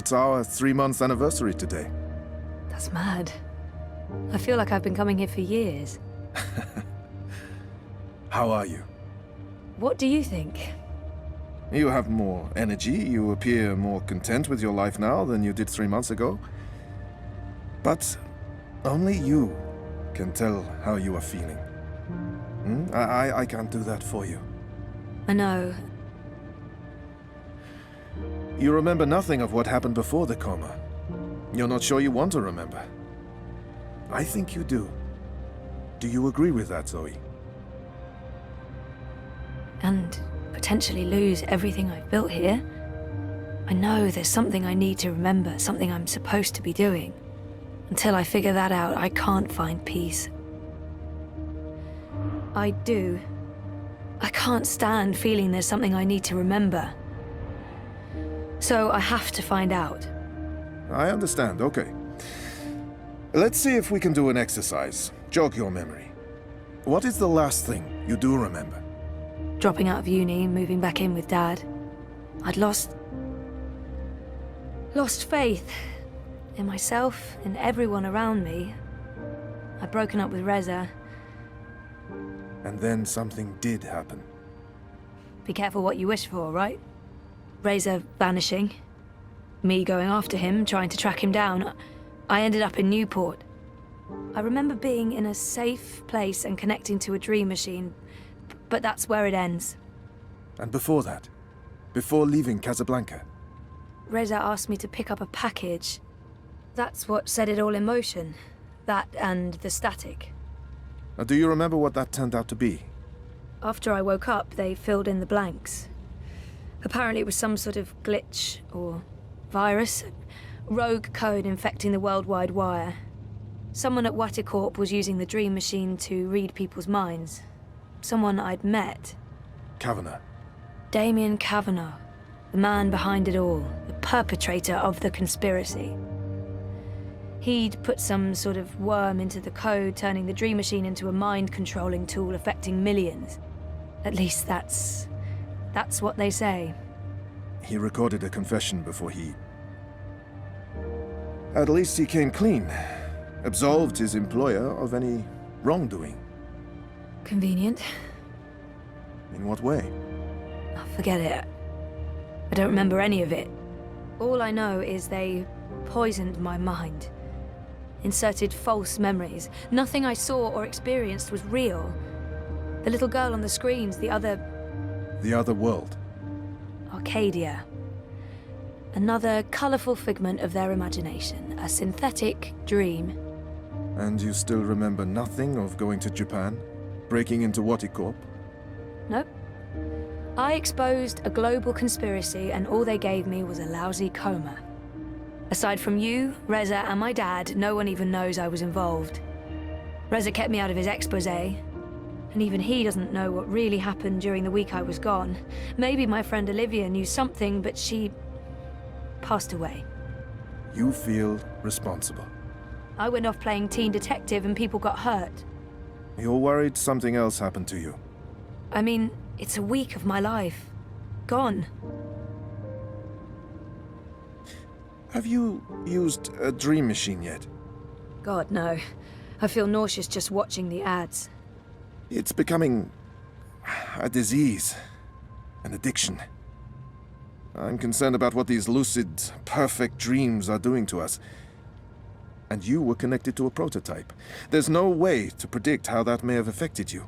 It's our 3-month anniversary today. That's mad. I feel like I've been coming here for years. How are you? What do you think? You have more energy, you appear more content with your life now than you did 3 months ago. But only you can tell how you are feeling. I can't do that for you. I know. You remember nothing of what happened before the coma. You're not sure you want to remember. I think you do. Do you agree with that, Zoe? And potentially lose everything I've built here. I know there's something I need to remember, something I'm supposed to be doing. Until I figure that out, I can't find peace. I do. I can't stand feeling there's something I need to remember. So I have to find out. I understand, okay. Let's see if we can do an exercise. Jog your memory. What is the last thing you do remember? Dropping out of uni, moving back in with Dad. I'd lost faith in myself, in everyone around me. I'd broken up with Reza. And then something did happen. Be careful what you wish for, right? Reza vanishing. Me going after him, trying to track him down. I ended up in Newport. I remember being in a safe place and connecting to a dream machine, but that's where it ends. And before that? Before leaving Casablanca? Reza asked me to pick up a package. That's what set it all in motion. That and the static. Do you remember what that turned out to be? After I woke up, they filled in the blanks. Apparently it was some sort of glitch or virus. Rogue code infecting the worldwide wire. Someone at Waticorp was using the dream machine to read people's minds. Someone I'd met. Kavanagh. Damien Kavanagh. The man behind it all. The perpetrator of the conspiracy. He'd put some sort of worm into the code, turning the dream machine into a mind-controlling tool affecting millions. At least that's what they say. He recorded a confession before he... At least he came clean. Absolved his employer of any wrongdoing. Convenient. In what way? Oh, forget it. I don't remember any of it. All I know is they poisoned my mind. Inserted false memories. Nothing I saw or experienced was real. The little girl on the screens, the other... The other world. Arcadia. Another colourful figment of their imagination. A synthetic dream. And you still remember nothing of going to Japan? Breaking into Waticorp? Nope. I exposed a global conspiracy and all they gave me was a lousy coma. Aside from you, Reza, and my dad, no one even knows I was involved. Reza kept me out of his exposé, and even he doesn't know what really happened during the week I was gone. Maybe my friend Olivia knew something, but she passed away. You feel responsible. I went off playing teen detective and people got hurt. You're worried something else happened to you. I mean, it's a week of my life. Gone. Have you used a dream machine yet? God, no. I feel nauseous just watching the ads. It's becoming a disease, an addiction. I'm concerned about what these lucid, perfect dreams are doing to us. And you were connected to a prototype. There's no way to predict how that may have affected you.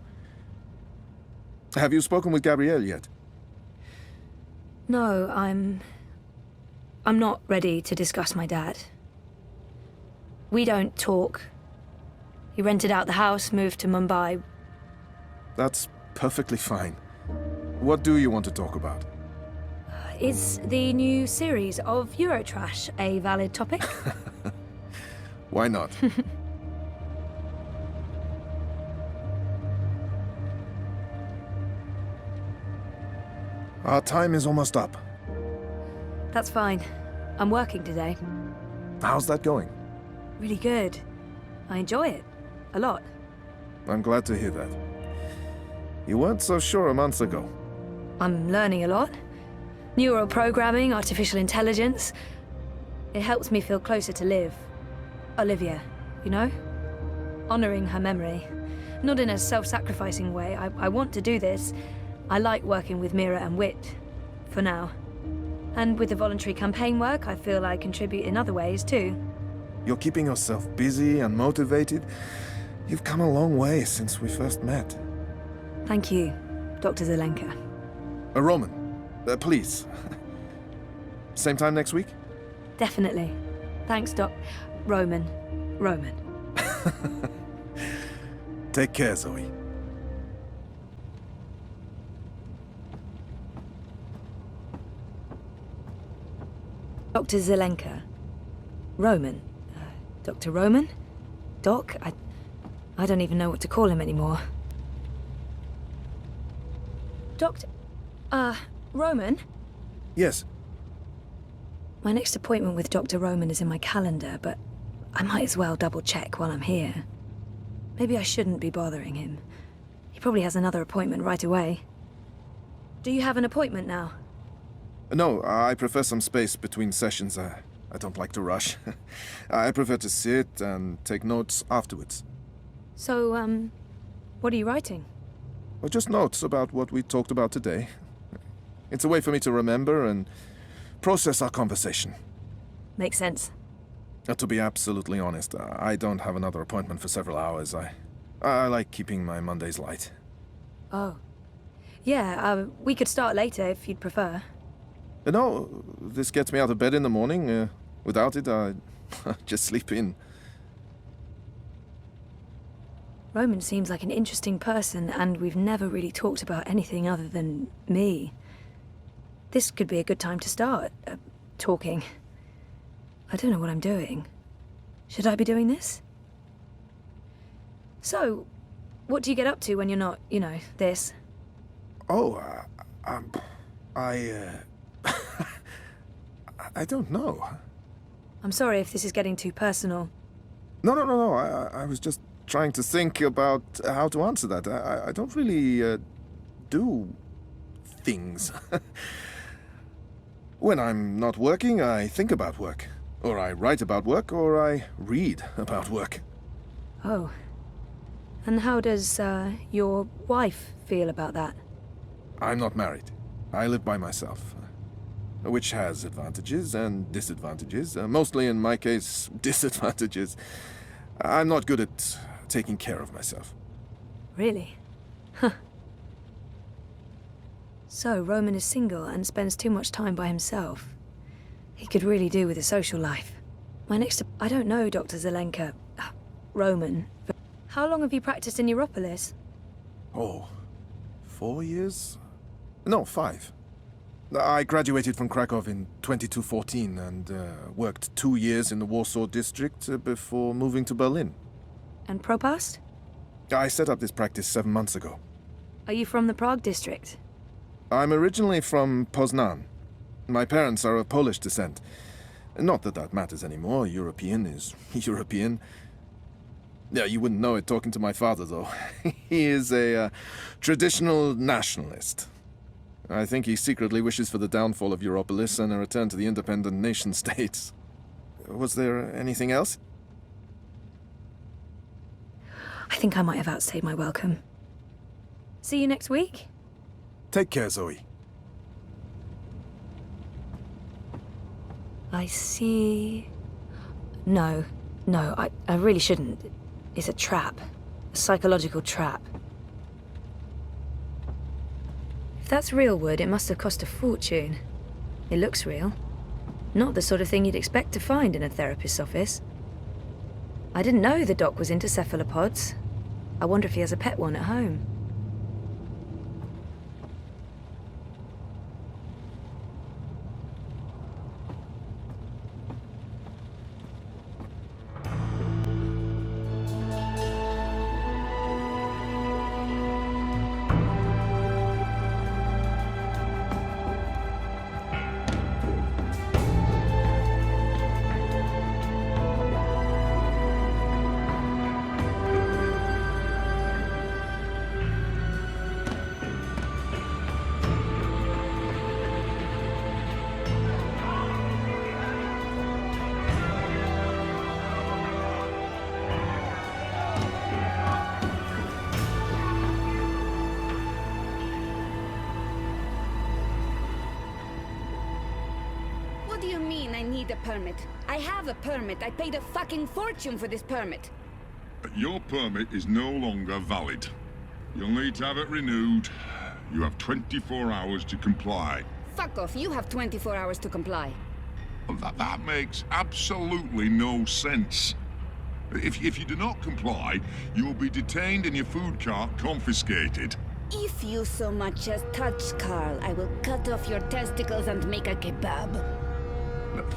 Have you spoken with Gabrielle yet? No, I'm not ready to discuss my dad. We don't talk. He rented out the house, moved to Mumbai. That's perfectly fine. What do you want to talk about? Is the new series of Eurotrash a valid topic? Why not? Our time is almost up. That's fine. I'm working today. How's that going? Really good. I enjoy it. A lot. I'm glad to hear that. You weren't so sure a month ago. I'm learning a lot. Neural programming, artificial intelligence. It helps me feel closer to Liv. Olivia, you know? Honouring her memory. Not in a self-sacrificing way. I want to do this. I like working with Mira and Wit. For now. And with the voluntary campaign work, I feel I contribute in other ways too. You're keeping yourself busy and motivated. You've come a long way since we first met. Thank you, Dr. Zelenka. Roman, please. Same time next week? Definitely. Thanks, Roman. Take care, Zoe. Dr. Zelenka. Roman. Dr. Roman? Doc? I don't even know what to call him anymore. Doctor... Roman? Yes. My next appointment with Dr. Roman is in my calendar, but I might as well double-check while I'm here. Maybe I shouldn't be bothering him. He probably has another appointment right away. Do you have an appointment now? No, I prefer some space between sessions. I don't like to rush. I prefer to sit and take notes afterwards. So, what are you writing? Well, just notes about what we talked about today. It's a way for me to remember and process our conversation. Makes sense. To be absolutely honest, I don't have another appointment for several hours. I like keeping my Mondays light. Oh. Yeah, we could start later if you'd prefer. No, this gets me out of bed in the morning. Without it, I just sleep in. Roman seems like an interesting person, and we've never really talked about anything other than me. This could be a good time to start, talking. I don't know what I'm doing. Should I be doing this? So, what do you get up to when you're not, you know, this? Oh, I don't know. I'm sorry if this is getting too personal. No. I was just trying to think about how to answer that. I don't really do things. When I'm not working, I think about work. Or I write about work, or I read about work. Oh. And how does, your wife feel about that? I'm not married. I live by myself. Which has advantages and disadvantages. Mostly, in my case, disadvantages. I'm not good at taking care of myself. Really? Huh. So, Roman is single and spends too much time by himself. He could really do with a social life. I don't know, Dr. Zelenka. Roman. How long have you practiced in Europolis? Oh, 4 years? No, 5. I graduated from Krakow in 2214 and worked 2 years in the Warsaw district before moving to Berlin. And Propast? I set up this practice 7 months ago. Are you from the Prague district? I'm originally from Poznan. My parents are of Polish descent. Not that that matters anymore. European is European. Yeah, you wouldn't know it talking to my father, though. He is a traditional nationalist. I think he secretly wishes for the downfall of Europolis and a return to the independent nation-states. Was there anything else? I think I might have outstayed my welcome. See you next week? Take care, Zoe. I see... No, I really shouldn't. It's a trap. A psychological trap. If that's real wood, it must have cost a fortune. It looks real. Not the sort of thing you'd expect to find in a therapist's office. I didn't know the doc was into cephalopods. I wonder if he has a pet one at home. need a permit. I have a permit. I paid a fucking fortune for this permit. Your permit is no longer valid. You'll need to have it renewed. You have 24 hours to comply. Fuck off. You have 24 hours to comply. Well, that makes absolutely no sense. If you do not comply, you'll be detained and your food cart confiscated. If you so much as touch Carl, I will cut off your testicles and make a kebab.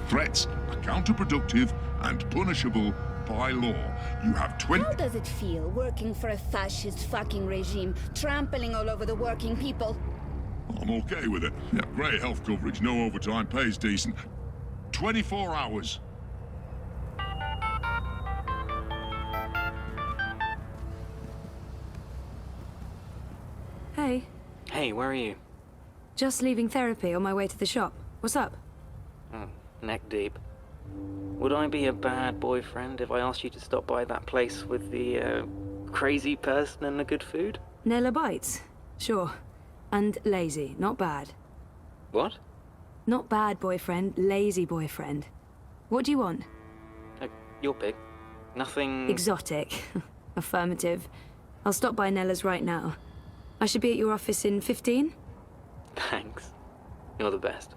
Threats are counterproductive and punishable by law. You have 20... How does it feel working for a fascist fucking regime, trampling all over the working people? I'm okay with it. Yeah, great health coverage, no overtime, pays decent. 24 hours. Hey. Hey, where are you? Just leaving therapy on my way to the shop. What's up? Oh, neck deep. Would I be a bad boyfriend if I asked you to stop by that place with the, crazy person and the good food? Nella bites? Sure. And lazy, not bad. What? Not bad boyfriend, lazy boyfriend. What do you want? Your pick. Nothing... Exotic. Affirmative. I'll stop by Nella's right now. I should be at your office in 15? Thanks. You're the best.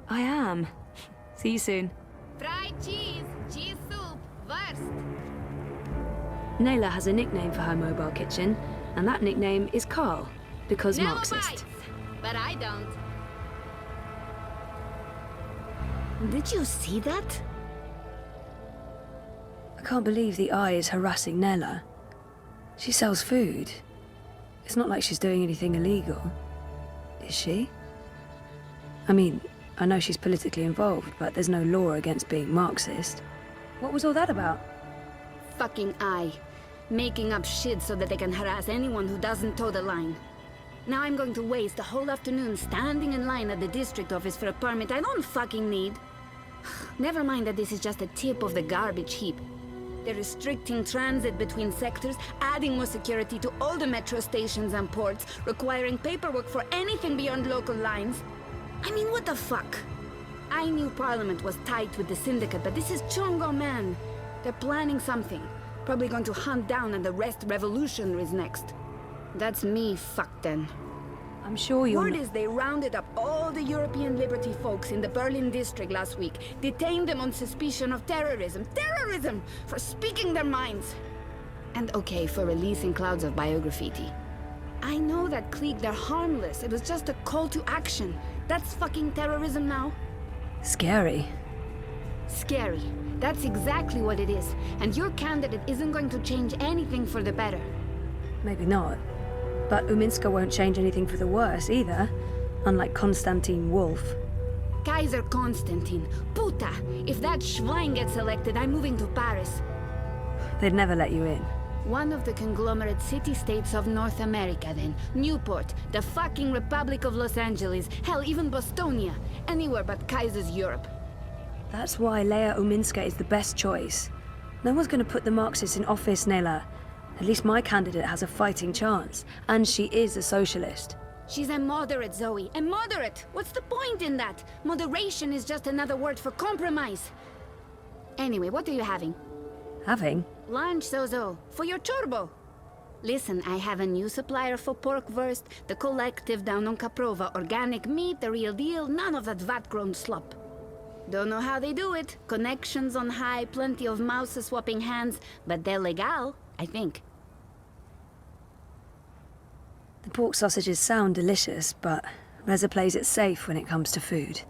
I am. See you soon. Fried cheese, cheese soup, worst. Nayla has a nickname for her mobile kitchen, and that nickname is Carl, because Nella Marxist. bites, but I don't. Did you see that? I can't believe the eye is harassing Nella. She sells food. It's not like she's doing anything illegal. Is she? I mean, I know she's politically involved, but there's no law against being Marxist. What was all that about? Fucking eye. Making up shit so that they can harass anyone who doesn't toe the line. Now I'm going to waste the whole afternoon standing in line at the district office for a permit I don't fucking need. Never mind that this is just a tip of the garbage heap. They're restricting transit between sectors, adding more security to all the metro stations and ports, requiring paperwork for anything beyond local lines. I mean, what the fuck? I knew Parliament was tight with the Syndicate, but this is Chungo, man. They're planning something. Probably going to hunt down and arrest revolutionaries next. That's me fucked then. I'm sure you're Word is they rounded up all the European Liberty folks in the Berlin district last week, detained them on suspicion of terrorism. Terrorism! For speaking their minds! And okay, for releasing clouds of biograffiti. I know that clique, they're harmless. It was just a call to action. That's fucking terrorism now. Scary. Scary. That's exactly what it is. And your candidate isn't going to change anything for the better. Maybe not. But Uminska won't change anything for the worse either, unlike Konstantin Wolf. Kaiser Konstantin. Puta! If that Schwein gets elected, I'm moving to Paris. They'd never let you in. One of the conglomerate city-states of North America, then. Newport, the fucking Republic of Los Angeles, hell, even Bostonia. Anywhere but Kaiser's Europe. That's why Leia Uminska is the best choice. No one's going to put the Marxists in office, Nela. At least my candidate has a fighting chance. And she is a socialist. She's a moderate, Zoe. A moderate! What's the point in that? Moderation is just another word for compromise. Anyway, what are you having? Having? Lunch, Zozo. For your chorbo. Listen, I have a new supplier for pork wurst, the collective down on Caprova. Organic meat, the real deal, none of that vat-grown slop. Don't know how they do it. Connections on high, plenty of mouse swapping hands, but they're legal, I think. The pork sausages sound delicious, but Reza plays it safe when it comes to food.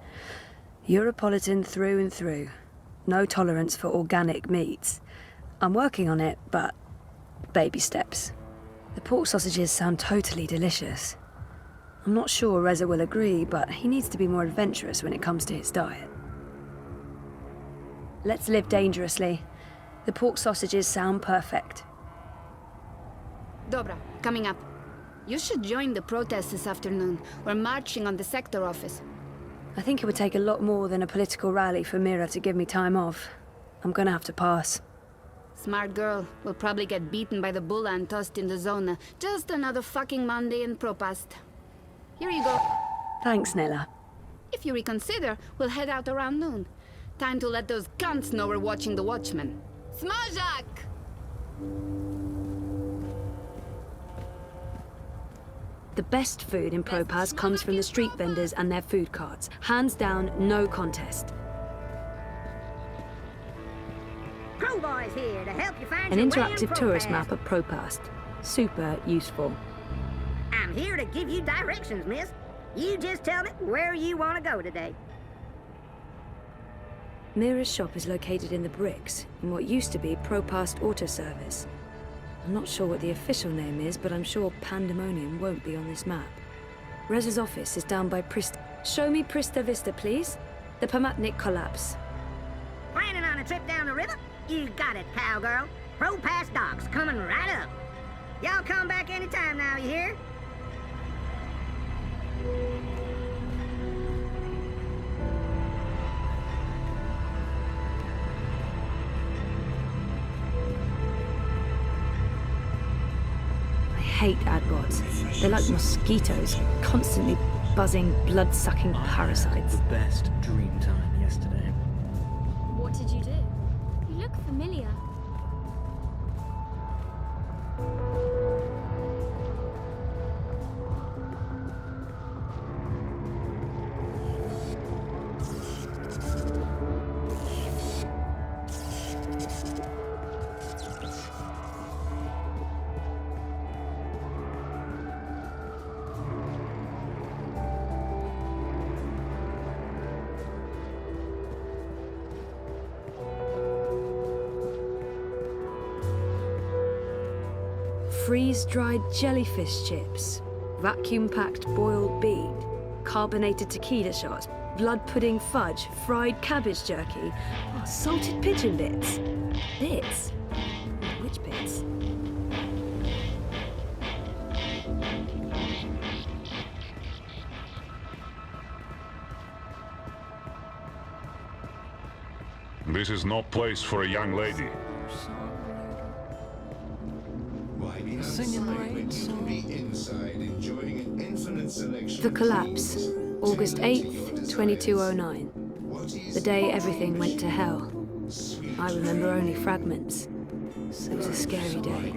Europolitan through and through. No tolerance for organic meats. I'm working on it, but baby steps. The pork sausages sound totally delicious. I'm not sure Reza will agree, but he needs to be more adventurous when it comes to his diet. Let's live dangerously. The pork sausages sound perfect. Dobra, coming up. You should join the protest this afternoon. We're marching on the sector office. I think it would take a lot more than a political rally for Mira to give me time off. I'm gonna have to pass. Smart girl. We'll probably get beaten by the bulla and tossed in the zona. Just another fucking Monday in Propast. Here you go. Thanks, Nella. If you reconsider, we'll head out around noon. time to let those cunts know we're watching the Watchmen. Smajak! The best food in Propas comes from the street vendors and their food carts. Hands down, no contest. Crowboy's here to help you find An your way in interactive tourist Propast. map of Propast. Super useful. I'm here to give you directions, miss. You just tell me where you want to go today. Mira's shop is located in the bricks, in what used to be Propast Auto Service. I'm not sure what the official name is, but I'm sure Pandemonium won't be on this map. Reza's office is down by Prista. Show me Prista Vista, please. The Pamatnik collapse. Planning on a trip down the river? You got it, cowgirl. Propast docks coming right up. Y'all come back anytime now, you hear? I hate adbots. They're like mosquitoes, constantly buzzing, blood-sucking parasites. The best dream time yesterday. What did you do? You look familiar. Freeze-dried jellyfish chips, vacuum-packed boiled bean, carbonated tequila shots, blood pudding fudge, fried cabbage jerky, salted pigeon bits. Bits? Which bits? This is no place for a young lady. The Collapse, August 8th, 2209. The day everything went to hell. I remember only fragments. It was a scary day.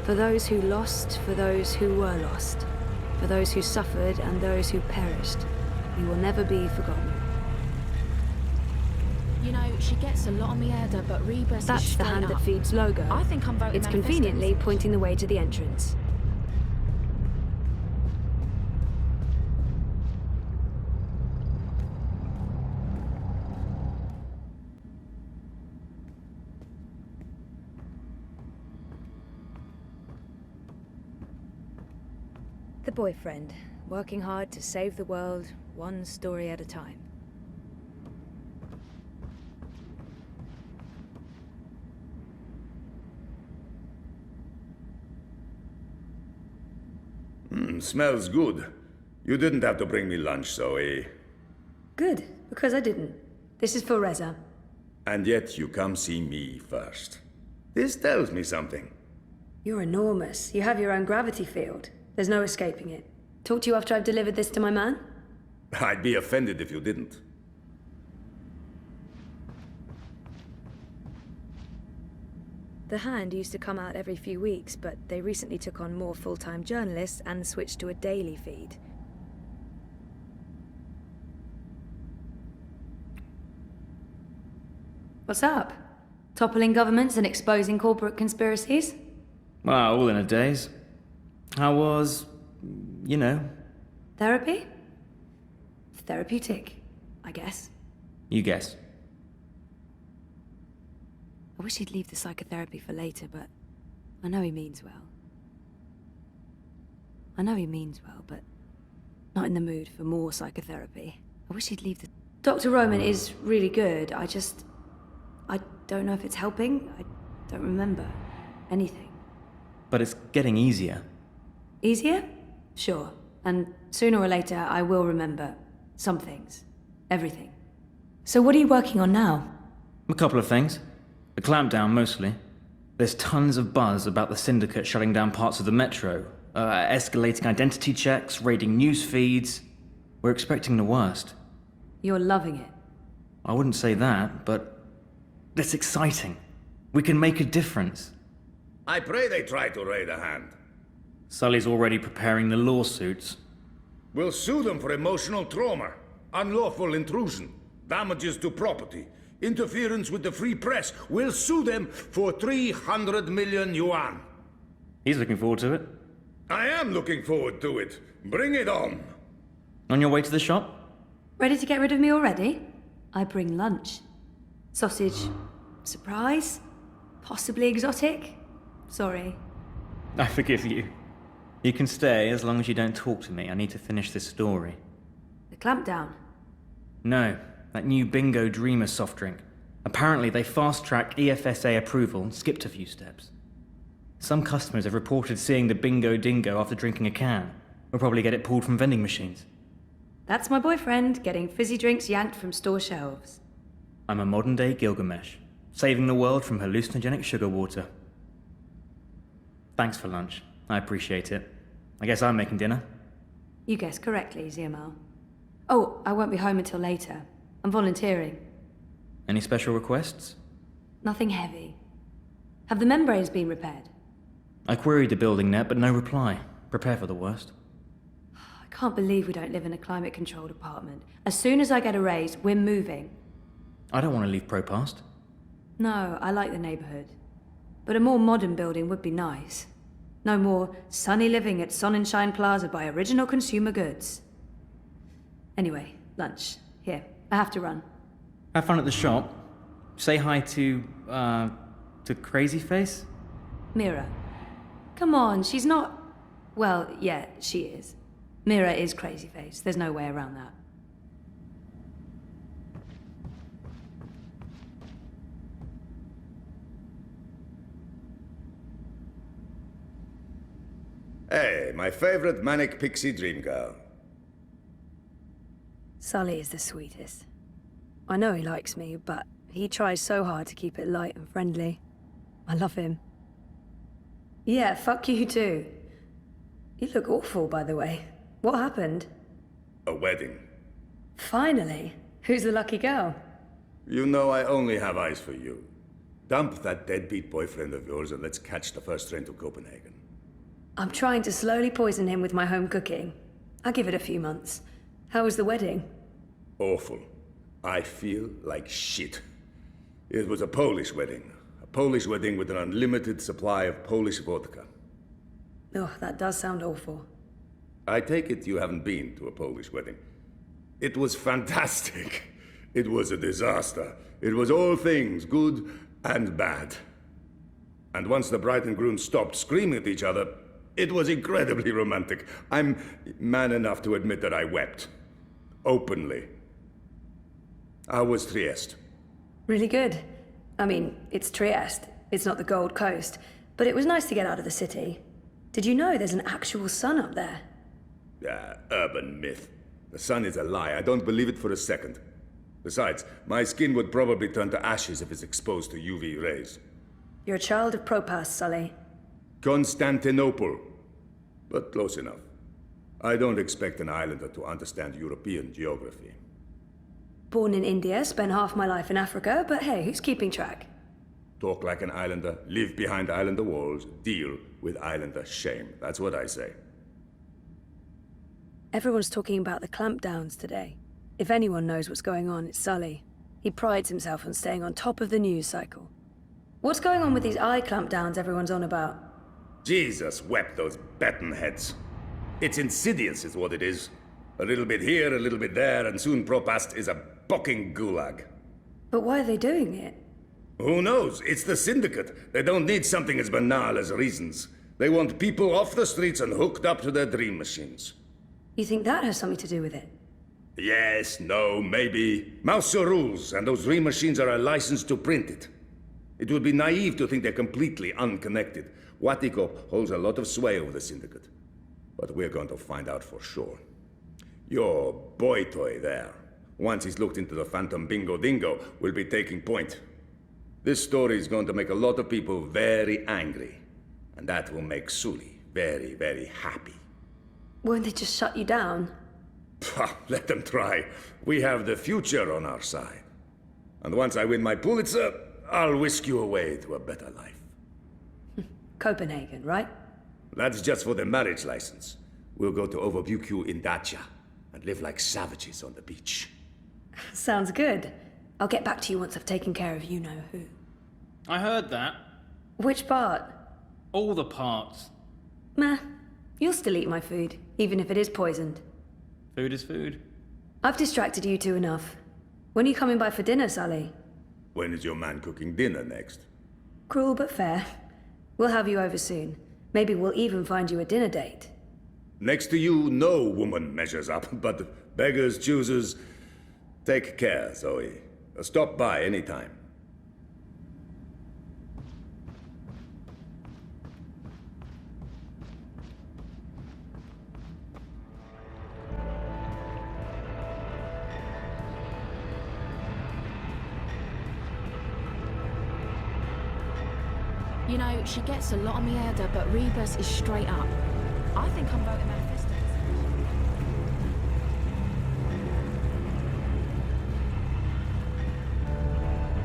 For those who lost, for those who were lost, for those who suffered and those who perished, you will never be forgotten. You know, she gets a lot on me header, but Rebus is That's the straight Hand That up. Feeds logo. I think I'm voting It's manifestos. conveniently pointing the way to the entrance. The boyfriend, working hard to save the world, one story at a time. Smells good. You didn't have to bring me lunch, Zoe. Good, because I didn't. This is for Reza. And yet you come see me first. This tells me something. You're enormous. You have your own gravity field. There's no escaping it. Talk to you after I've delivered this to my man? I'd be offended if you didn't. The Hand used to come out every few weeks, but they recently took on more full-time journalists and switched to a daily feed. What's up? Toppling governments and exposing corporate conspiracies? Well, all in a daze. How was, you know, Therapy? Therapeutic, I guess. you guess. I wish he'd leave the psychotherapy for later, but I know he means well. But not in the mood for more psychotherapy. I wish he'd leave the... Dr. Roman is really good. I don't know if it's helping. I don't remember anything. But it's getting easier. Easier? Sure. And sooner or later, I will remember some things. Everything. So what are you working on now? A couple of things. A clampdown, mostly. There's tons of buzz about the Syndicate shutting down parts of the metro, escalating identity checks, raiding news feeds. We're expecting the worst. You're loving it. I wouldn't say that, but it's exciting. We can make a difference. I pray they try to raid a hand. Sully's already preparing the lawsuits. We'll sue them for emotional trauma, unlawful intrusion, damages to property, interference with the free press. We'll sue them for 300 million yuan. He's looking forward to it. I am looking forward to it. Bring it on. On your way to the shop? Ready to get rid of me already? I bring lunch. Sausage. Surprise? Possibly exotic? Sorry. I forgive you. You can stay as long as you don't talk to me. I need to finish this story. The clampdown? No, that new Bingo Dreamer soft drink. Apparently they fast-tracked EFSA approval and skipped a few steps. Some customers have reported seeing the Bingo Dingo after drinking a can. We'll probably get it pulled from vending machines. That's my boyfriend, getting fizzy drinks yanked from store shelves. I'm a modern-day Gilgamesh, saving the world from hallucinogenic sugar water. Thanks for lunch. I appreciate it. I guess I'm making dinner. You guessed correctly, Ziamal. Oh, I won't be home until later. I'm volunteering. Any special requests? Nothing heavy. Have the membranes been repaired? I queried the building net, but no reply. Prepare for the worst. I can't believe we don't live in a climate-controlled apartment. As soon as I get a raise, we're moving. I don't want to leave Propast. No, I like the neighborhood. But a more modern building would be nice. No more sunny living at Sonnenschein Plaza by Original Consumer Goods. Anyway, lunch. Here, I have to run. Have fun at the shop. Say hi to Crazy Face? Mira. Come on, she's not... Well, yeah, she is. Mira is Crazy Face. There's no way around that. Hey, my favorite manic pixie dream girl. Sully is the sweetest. I know he likes me, but he tries so hard to keep it light and friendly. I love him. Yeah, fuck you too. You look awful, by the way. What happened? A wedding. Finally. Who's the lucky girl? You know I only have eyes for you. Dump that deadbeat boyfriend of yours and let's catch the first train to Copenhagen. I'm trying to slowly poison him with my home cooking. I'll give it a few months. How was the wedding? Awful. I feel like shit. It was a Polish wedding. A Polish wedding with an unlimited supply of Polish vodka. Oh, that does sound awful. I take it you haven't been to a Polish wedding. It was fantastic. It was a disaster. It was all things, good and bad. And once the bride and groom stopped screaming at each other, it was incredibly romantic. I'm man enough to admit that I wept. Openly. How was Trieste? Really good. I mean, it's Trieste. It's not the Gold Coast. But it was nice to get out of the city. Did you know there's an actual sun up there? Urban myth. The sun is a lie. I don't believe it for a second. Besides, my skin would probably turn to ashes if it's exposed to UV rays. You're a child of Propast, Sully. Constantinople. But close enough. I don't expect an islander to understand European geography. Born in India, spent half my life in Africa, but hey, who's keeping track? Talk like an islander, live behind islander walls, deal with islander shame. That's what I say. Everyone's talking about the clampdowns today. If anyone knows what's going on, it's Sully. He prides himself on staying on top of the news cycle. What's going on with these eye clampdowns everyone's on about? Jesus wept those baton heads. It's insidious is what it is. A little bit here, a little bit there, and soon Propast is a fucking gulag. But why are they doing it? Who knows? It's the Syndicate. They don't need something as banal as reasons. They want people off the streets and hooked up to their dream machines. You think that has something to do with it? Yes, no, maybe. Mouser rules, and those dream machines are a license to print it. It would be naive to think they're completely unconnected. Watikop holds a lot of sway over the Syndicate. But we're going to find out for sure. Your boy toy there, once he's looked into the Phantom Bingo Dingo, will be taking point. This story is going to make a lot of people very angry. And that will make Sully very, very happy. Won't they just shut you down? Let them try. We have the future on our side. And once I win my Pulitzer, I'll whisk you away to a better life. Copenhagen, right? That's just for the marriage license. We'll go to Overbukyu in Dacia and live like savages on the beach. Sounds good. I'll get back to you once I've taken care of you-know-who. I heard that. Which part? All the parts. Meh. You'll still eat my food, even if it is poisoned. Food is food. I've distracted you two enough. When are you coming by for dinner, Sully? When is your man cooking dinner next? Cruel but fair. We'll have you over soon. Maybe we'll even find you a dinner date. Next to you, no woman measures up, but beggars, choosers. Take care, Zoe. Stop by anytime. You know, she gets a lot on me head, but Rebus is straight up. I think I'm voting manifestos.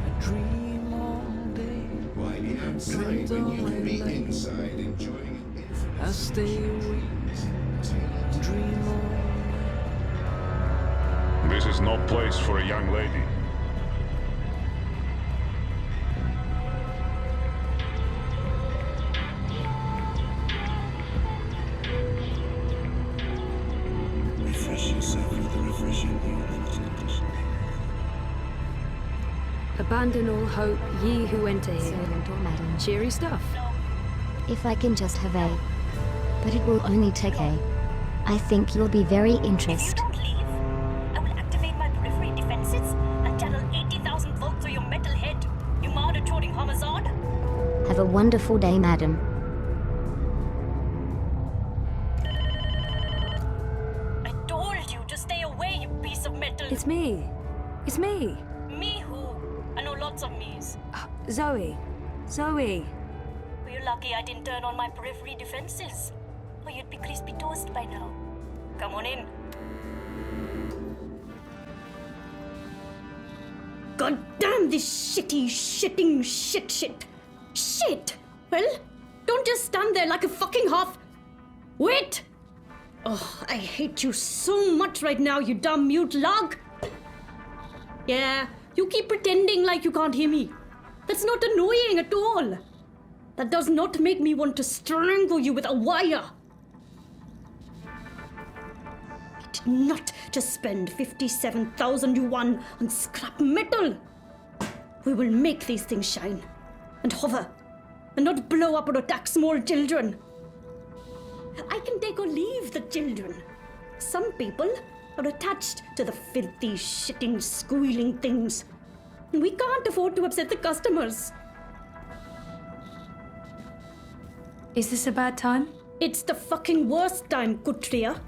I dream all day. Why be outside when you can be inside enjoying it? I stay awake, dream all. This is no place for a young lady. Abandon all hope, ye who enter here. Servant or madam. Cheery stuff. If I can just have a... But it will only take a... I think you'll be very interested. If you don't leave, I will activate my periphery defenses and channel 80,000 volts through your metal head, you murder-toting homicide. Have a wonderful day, madam. I told you to stay away, you piece of metal. It's me. It's me. Me who? I know lots of me's. Zoe. Zoe. Were you lucky I didn't turn on my periphery defenses? Or you'd be crispy toast by now. Come on in. God damn this shitting shit. Shit! Well, don't just stand there like a fucking half... Wait! Oh, I hate you so much right now, you dumb mute log! Yeah, you keep pretending like you can't hear me. That's not annoying at all. That does not make me want to strangle you with a wire. I did not just spend 57,000 yuan on scrap metal. We will make these things shine and hover and not blow up or attack small children. I can take or leave the children. Some people are attached to the filthy, shitting, squealing things. And we can't afford to upset the customers. Is this a bad time? It's the fucking worst time, Kutria.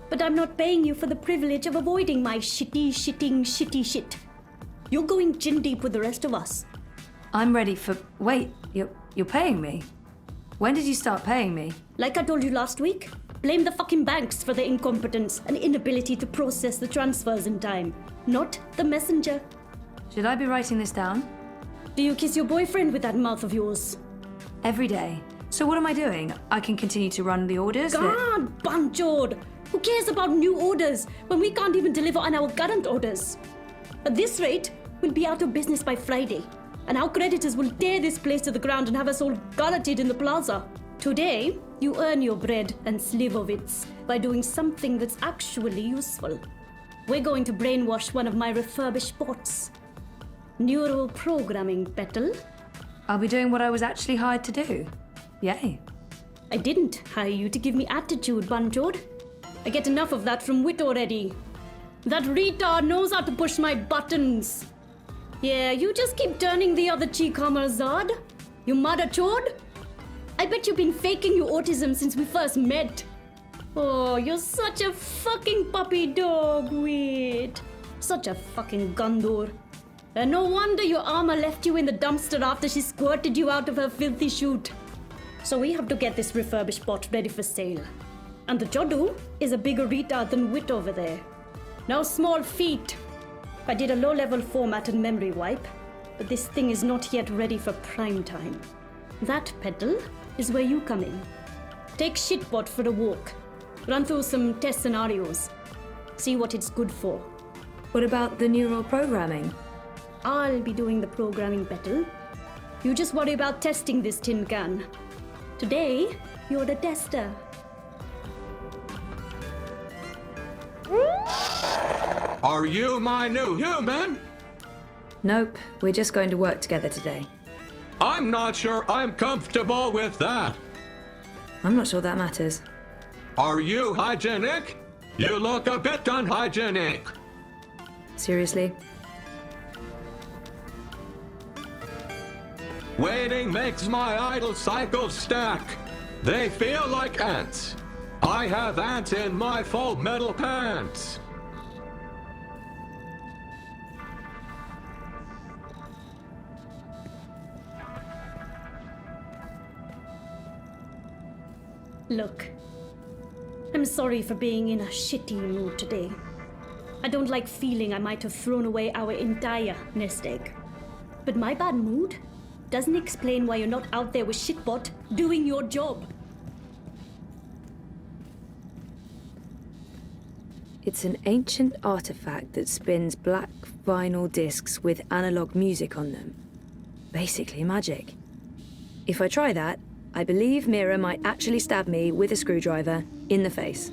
But I'm not paying you for the privilege of avoiding my shitty shit. You're going chin deep with the rest of us. I'm ready for... Wait, you're paying me? When did you start paying me? Like I told you last week, blame the fucking banks for their incompetence and inability to process the transfers in time. Not the messenger. Should I be writing this down? Do you kiss your boyfriend with that mouth of yours? Every day. So what am I doing? I can continue to run the orders? God, Banchod! Who cares about new orders when we can't even deliver on our current orders? At this rate, we'll be out of business by Friday, and our creditors will tear this place to the ground and have us all gulleted in the plaza. Today, you earn your bread and slivovitz by doing something that's actually useful. We're going to brainwash one of my refurbished bots. Neural programming, Petal. I'll be doing what I was actually hired to do. Yay. I didn't hire you to give me attitude, Banchod. I get enough of that from Wit already. That retard knows how to push my buttons. Yeah, you just keep turning the other cheek, Zard. You mother chode. I bet you've been faking your autism since we first met. Oh, you're such a fucking puppy dog, Wit. Such a fucking Gondor. And no wonder your armor left you in the dumpster after she squirted you out of her filthy chute. So we have to get this refurbished bot ready for sale. And the Jodu is a bigger retard than Wit over there. No small feat. I did a low-level format and memory wipe, but this thing is not yet ready for prime time. That, Petal, is where you come in. Take Shitbot for a walk. Run through some test scenarios. See what it's good for. What about the neural programming? I'll be doing the programming, Petal. You just worry about testing this tin can. Today, you're the tester. Are you my new human? Nope, we're just going to work together today. I'm not sure I'm comfortable with that. I'm not sure that matters. Are you hygienic? You look a bit unhygienic. Seriously? Waiting makes my idle cycles stack. They feel like ants. I have ants in my full metal pants. Look, I'm sorry for being in a shitty mood today. I don't like feeling I might have thrown away our entire nest egg. But my bad mood doesn't explain why you're not out there with Shitbot doing your job. It's an ancient artifact that spins black vinyl discs with analog music on them. Basically magic. If I try that, I believe Mira might actually stab me with a screwdriver in the face.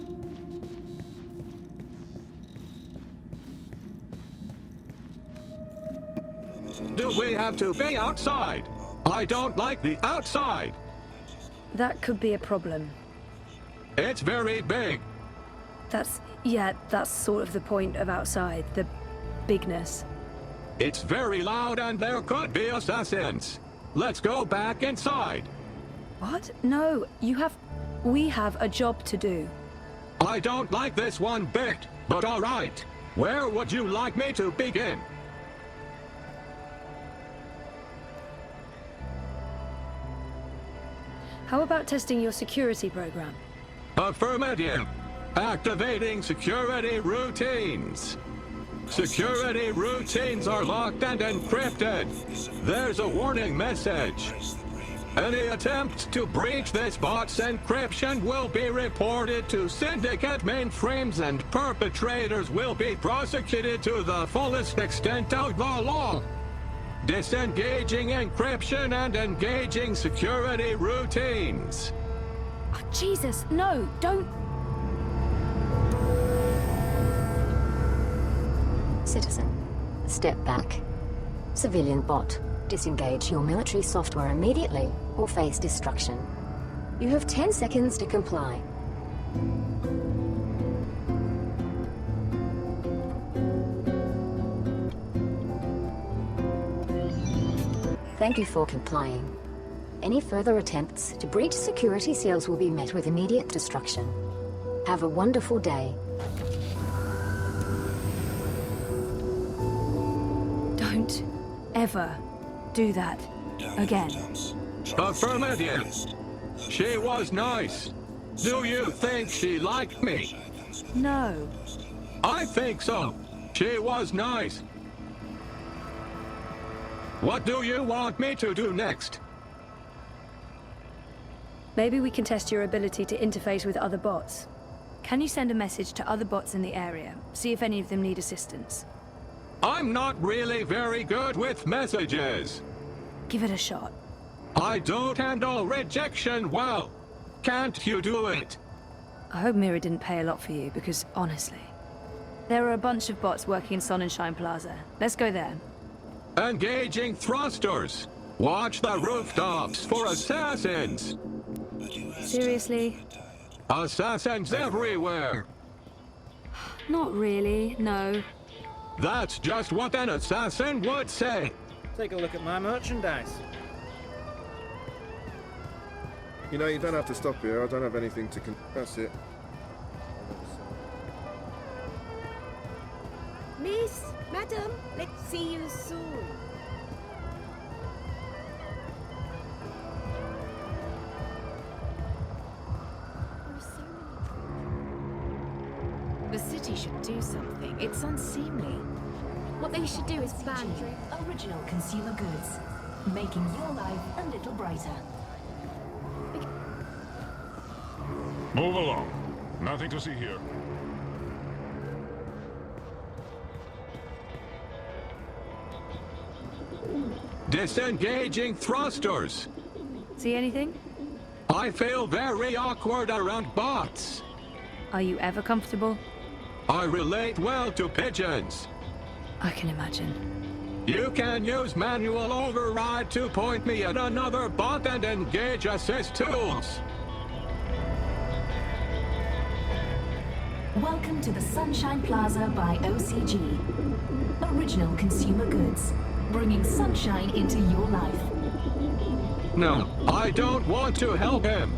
Do we have to be outside? I don't like the outside. That could be a problem. It's very big. That's sort of the point of outside, the bigness. It's very loud and there could be assassins. Let's go back inside. What? No, we have a job to do. I don't like this one bit, but all right. Where would you like me to begin? How about testing your security program? Affirmative. Activating security routines. Security routines are locked and encrypted. There's a warning message. Any attempt to breach this bot's encryption will be reported to Syndicate mainframes and perpetrators will be prosecuted to the fullest extent of the law. Disengaging encryption and engaging security routines. Oh, Jesus, no, don't... Citizen, step back. Civilian bot, disengage your military software immediately or face destruction. You have 10 seconds to comply. Thank you for complying. Any further attempts to breach security seals will be met with immediate destruction. Have a wonderful day. Don't ever do that again. Affirmative. She was nice. Do you think she liked me? No. I think so. She was nice. What do you want me to do next? Maybe we can test your ability to interface with other bots. Can you send a message to other bots in the area? See if any of them need assistance. I'm not really very good with messages. Give it a shot. I don't handle rejection well. Can't you do it? I hope Mira didn't pay a lot for you, because honestly... There are a bunch of bots working in Sonnenschein Plaza. Let's go there. Engaging thrusters. Watch the rooftops for assassins. Seriously? Assassins everywhere. Not really, no. That's just what an assassin would say. Take a look at my merchandise. You know, you don't have to stop here. I don't have anything to That's it. Miss, Matt madam. Let's see you soon. The city should do something. It's unseemly. What they should do is ban original consumer goods, making your life a little brighter. Move along. Nothing to see here. Disengaging thrusters. See anything? I feel very awkward around bots. Are you ever comfortable? I relate well to pigeons. I can imagine. You can use manual override to point me at another bot and engage assist tools. Welcome to the Sunshine Plaza by OCG. Original consumer goods, bringing sunshine into your life. No, I don't want to help him.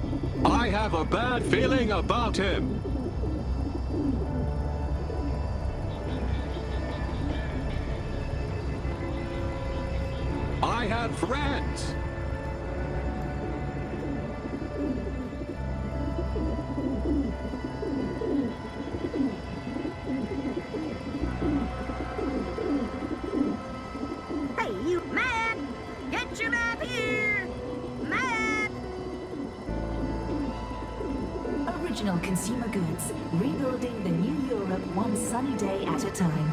I have a bad feeling about him. I have friends. Hey, you mad? Get your map here! Mad! Original consumer goods, rebuilding the new Europe one sunny day at a time.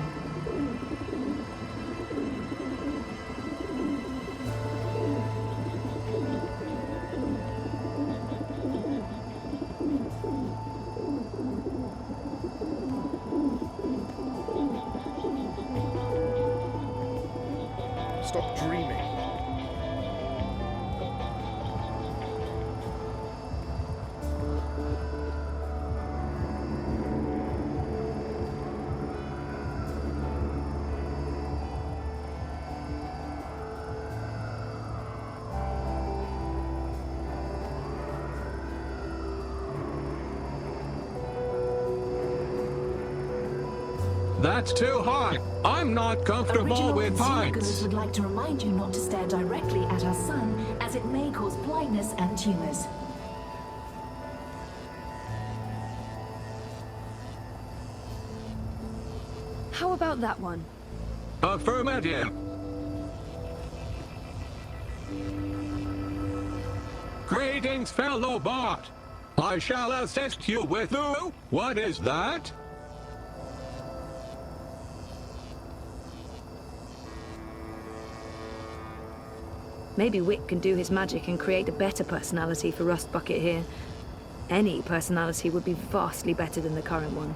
Stop dreaming. That's too high. I'm not comfortable Original with consumer heights. goods would like to remind you not to stare directly at our sun, as it may cause blindness and tumors. How about that one? Affirmative. Greetings, fellow bot. I shall assist you with two. What is that? Maybe Wick can do his magic and create a better personality for Rust Bucket here. Any personality would be vastly better than the current one.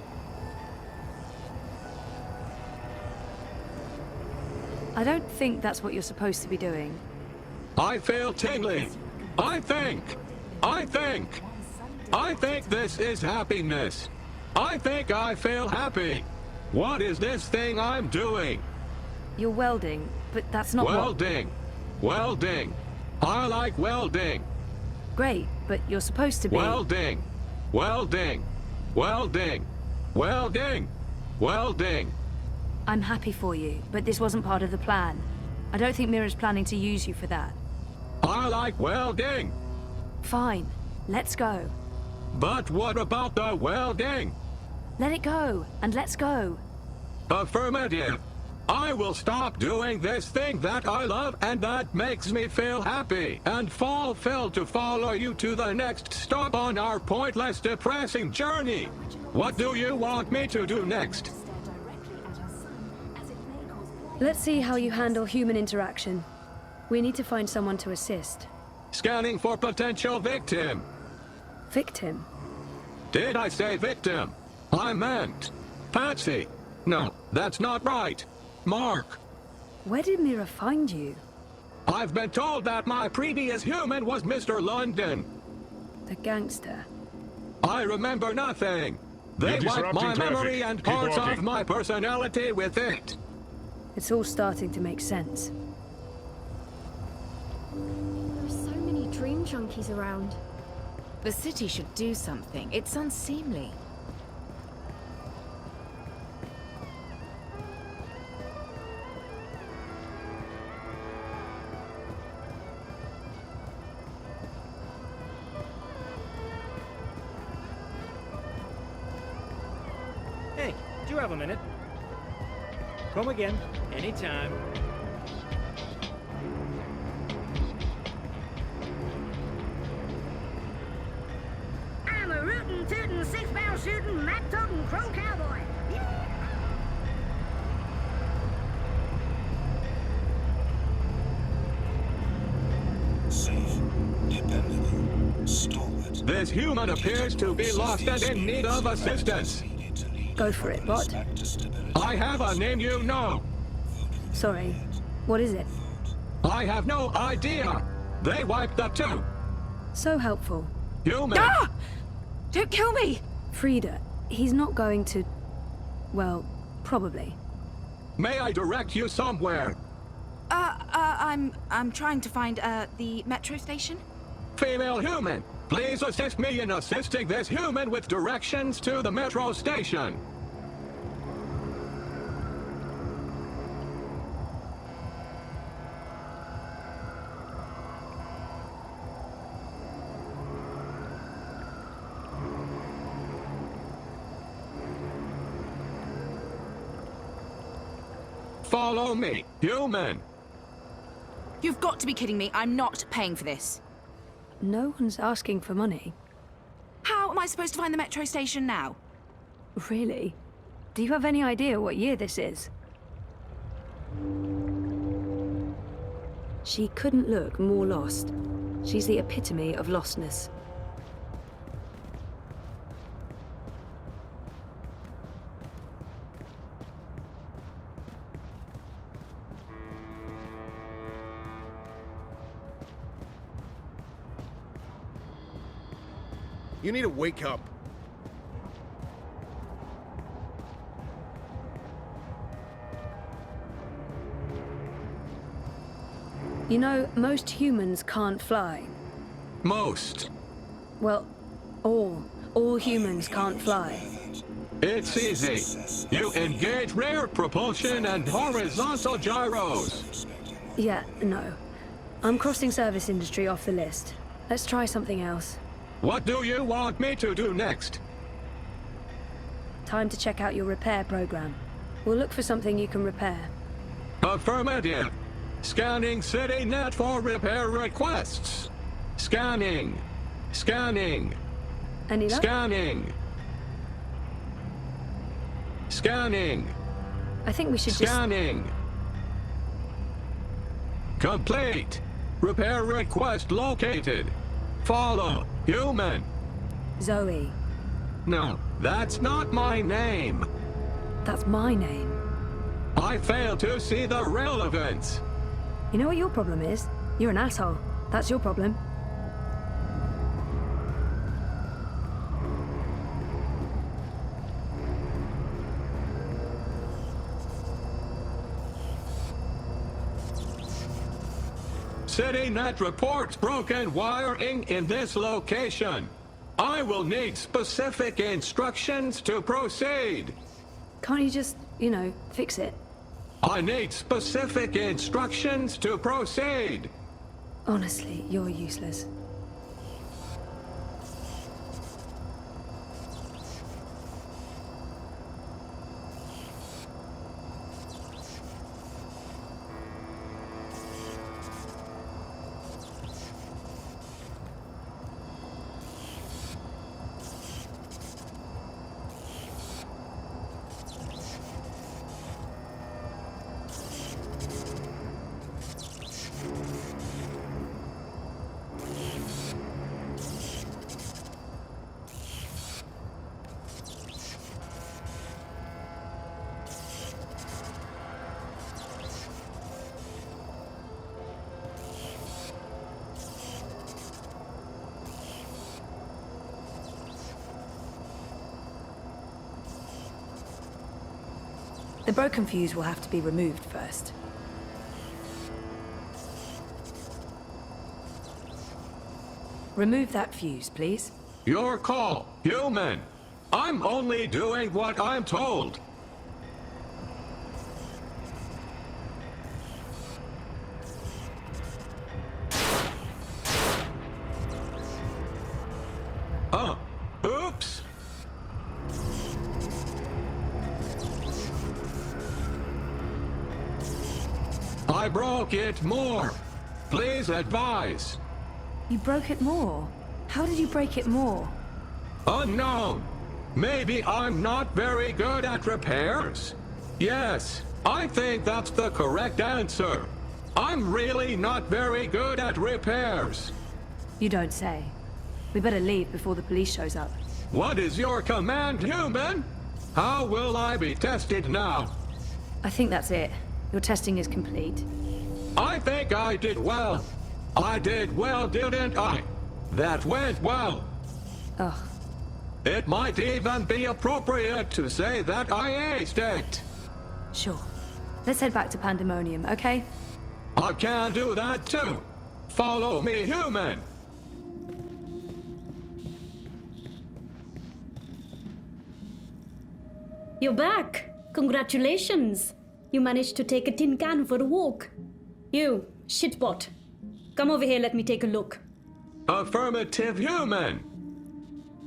I don't think that's what you're supposed to be doing. I feel tingly. I think this is happiness. I think I feel happy. What is this thing I'm doing? You're welding, but that's not Welding. Welding. I like welding. Great, but you're supposed to be... Welding. Welding. Welding. Welding. Welding. I'm happy for you, but this wasn't part of the plan. I don't think Mira's planning to use you for that. I like welding. Fine, let's go. But what about the welding? Let it go, and let's go. Affirmative. I will stop doing this thing that I love and that makes me feel happy, and fulfill to follow you to the next stop on our pointless, depressing journey. What do you want me to do next? Let's see how you handle human interaction. We need to find someone to assist. Scanning for potential victim. Victim? Did I say victim? I meant Patsy. No, that's not right. Mark. Where did Mira find you? I've been told that my previous human was Mr. London. The gangster. I remember nothing. They You're wiped my disrupting memory traffic. and Keep parts walking. of my personality with it. It's all starting to make sense. There are so many dream junkies around. The city should do something. It's unseemly. you have a minute? Come again, anytime. I'm a rootin', tootin', six-barrel shootin', map-totin' crow cowboy. Safe, dependable, stalwart. This human appears to be lost and in need of assistance. Go for it, bot. I have a name you know. Sorry, what is it? I have no idea. They wiped the two. So helpful. Human. Ah! Don't kill me! Frida, he's not going to... well, probably. May I direct you somewhere? I'm trying to find, the metro station. Female human, please assist me in assisting this human with directions to the metro station. Follow me, human. You've got to be kidding me. I'm not paying for this. No one's asking for money. How am I supposed to find the metro station now? Really? Do you have any idea what year this is? She couldn't look more lost. She's the epitome of lostness. You need to wake up. You know, most humans can't fly. Most. Well, all humans can't fly. It's easy. You engage rear propulsion and horizontal gyros. Yeah, no. I'm crossing service industry off the list. Let's try something else. What do you want me to do next? Time to check out your repair program. We'll look for something you can repair. Affirmative. Scanning CityNet for repair requests. Scanning. Scanning. Any luck? Scanning. Scanning. I think we should just... Scanning. Complete. Repair request located. Follow. Human. Zoe. No, that's not my name. That's my name. I fail to see the relevance. You know what your problem is? You're an asshole. That's your problem. CityNet reports broken wiring in this location. I will need specific instructions to proceed. Can't you just, you know, fix it? I need specific instructions to proceed. Honestly, you're useless. The broken fuse will have to be removed first. Remove that fuse, please. Your call, human. I'm only doing what I'm told. Oops. I broke it more. Please advise. You broke it more? How did you break it more? Unknown. Maybe I'm not very good at repairs. Yes, I think that's the correct answer. I'm really not very good at repairs. You don't say. We better leave before the police shows up. What is your command, human? How will I be tested now? I think that's it. Your testing is complete. I think I did well. I did well, didn't I? That went well. Ugh. It might even be appropriate to say that I aced it. Sure. Let's head back to Pandemonium, okay? I can do that too. Follow me, human. You're back. Congratulations. You managed to take a tin can for a walk. You, shitbot. Come over here, let me take a look. Affirmative, human.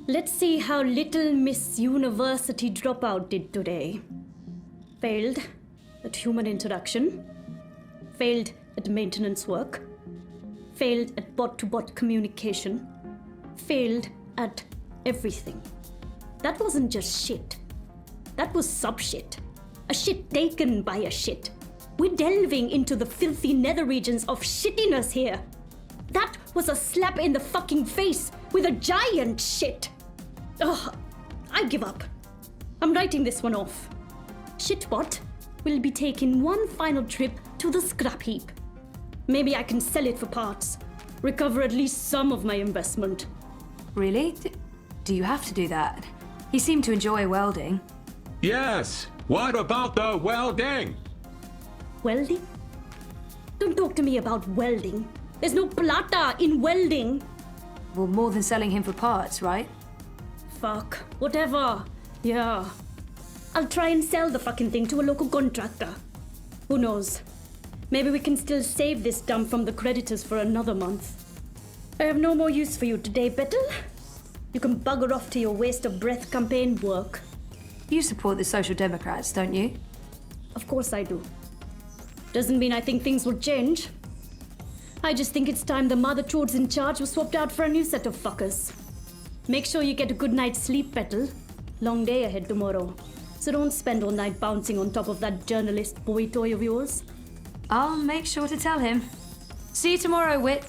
Let's see how little Miss University dropout did today. Failed at human interaction. Failed at maintenance work. Failed at bot-to-bot communication. Failed at everything. That wasn't just shit. That was sub-shit. A shit taken by a shit. We're delving into the filthy nether regions of shittiness here. That was a slap in the fucking face with a giant shit. Ugh, I give up. I'm writing this one off. Shitbot will be taking one final trip to the scrap heap. Maybe I can sell it for parts. Recover at least some of my investment. Really? Do you have to do that? He seemed to enjoy welding. Yes. What about the welding? Welding? Don't talk to me about welding. There's no plata in welding. Well, more than selling him for parts, right? Fuck. Whatever. Yeah. I'll try and sell the fucking thing to a local contractor. Who knows? Maybe we can still save this dump from the creditors for another month. I have no more use for you today, Bettel. You can bugger off to your waste of breath campaign work. You support the Social Democrats, don't you? Of course I do. Doesn't mean I think things will change. I just think it's time the mother chords in charge was swapped out for a new set of fuckers. Make sure you get a good night's sleep, Bettel. Long day ahead tomorrow. So don't spend all night bouncing on top of that journalist boy toy of yours. I'll make sure to tell him. See you tomorrow, Wit.